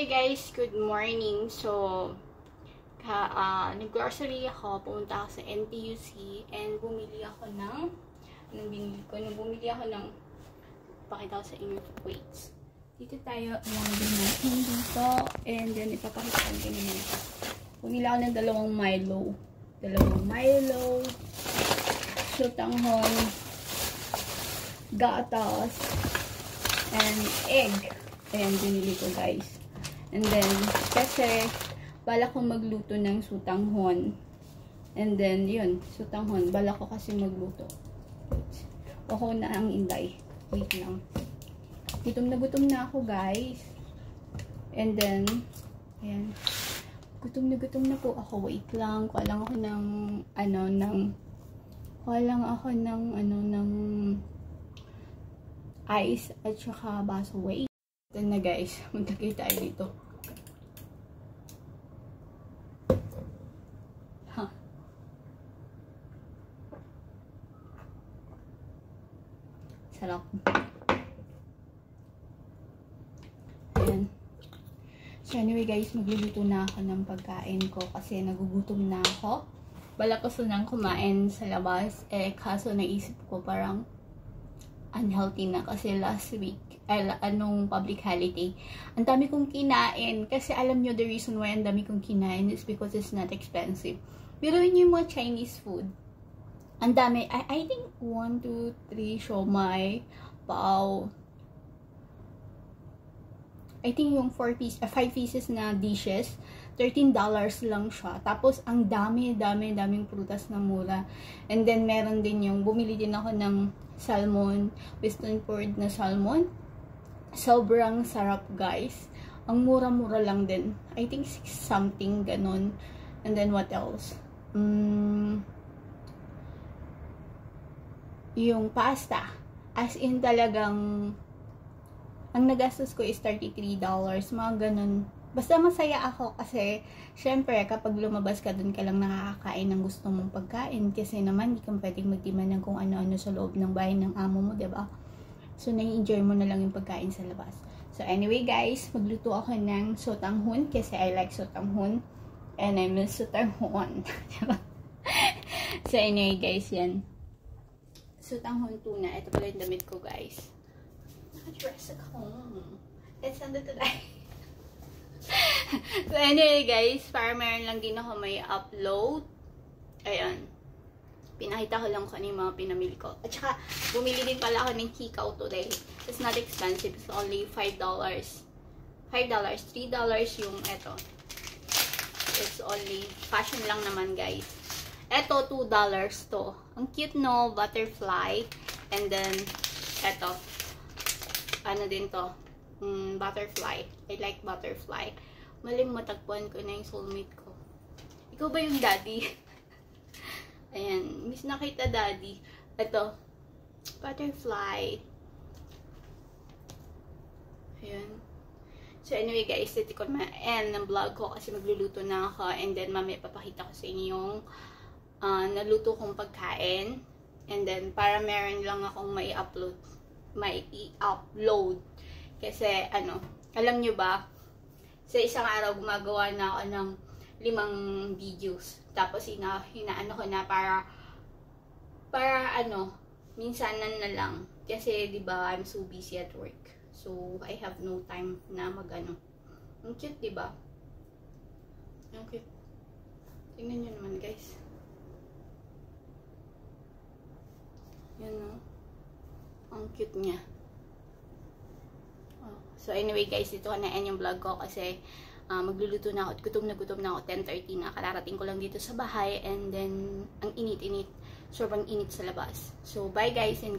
Hey guys, good morning. So, nag-grocery ako, pumunta ako sa NTUC and bumili ako ng bumili ako ng pakita ko sa inyo, weights. Dito tayo, alagay natin dito and then ipapakita ko din naman ito. Bumili ako ng dalawang Milo, sutanghon, gatas, and egg. Ayan, binili ko guys. And then, kasi, bala ko magluto ng sutanghon. And then, yun, sutanghon. Bala ko kasi magluto. Ako na ang inday. Wait lang. Gutom na ako, guys. And then, ayan. Gutom na po ako. Wait lang. Kuha lang ako ng, ice at saka baso. Wait. Ito na guys, magtagay tayo dito. Sarap. Ayan. So anyway guys, magluluto na ako ng pagkain ko kasi nagugutom na ako. Bala ko sunang kumain sa labas. Kaso naisip ko parang unhealthy na kasi last week public holiday, ang dami kong kinain kasi alam nyo the reason why ang dami kong kinain is because it's not expensive. Biruin nyo yung mga Chinese food, ang dami. I think 1, 2, 3 siomai, pao, I think yung 5 pieces na dishes, $13 lang siya. Tapos, ang daming prutas na mura. And then, meron din yung, bumili din ako ng salmon, western poured na salmon. Sobrang sarap, guys. Ang mura-mura lang din. I think 6 something, ganun. And then, what else? Yung pasta. As in, talagang, ang nagastos ko is $33. Mga ganun. Basta masaya ako kasi, syempre, kapag lumabas ka, dun ka lang nakakakain ng gusto mong pagkain. Kasi naman, hindi ka pwedeng mag-demand ng kung ano-ano sa loob ng bahay ng amo mo, diba? So, nai-enjoy mo na lang yung pagkain sa labas. So, anyway guys, magluto ako ng sutanghon kasi I like sutanghon. And I miss sutanghon. So, anyway guys, yan. Sutanghon tuna. Ito pala yung damit ko, guys. Naka-dress ako. Let's send it today. So, anyway guys, para meron lang din ako may upload. Ayan. Pinakita ko lang kung ano yung mga pinamili ko. At saka, bumili din pala ako ng Kikaw today. It's not expensive. It's only $5. $3 yung eto. It's only, fashion lang naman guys. Eto, $2 to. Ang cute no, butterfly. And then, eto. Ano din to? Butterfly. I like butterfly. Maling matagpuan ko na yung soulmate ko. Ikaw ba yung daddy? Ayan. Miss na kita, daddy. Ito. Butterfly. Ayan. So, anyway, guys. Ito ko na end ng vlog ko kasi magluluto na ako. And then, mamaya papakita ko sa inyo yung naluto kong pagkain. And then, para meron lang akong may i-upload. Kasi, alam nyo ba, sa isang araw, gumagawa na ako ng 5 videos. Tapos, hinaano ko na para minsanan na lang. Kasi, diba, I'm so busy at work. So, I have no time na Ang cute, diba? Ang cute. Tingnan nyo naman, guys. Yan, no? Ang cute niya. So, anyway guys, ito na end yung vlog ko kasi magluluto na ako at gutom na ako. 10:30 na. Kararating ko lang dito sa bahay and then, ang init-init. Sobrang init sa labas. So, bye guys and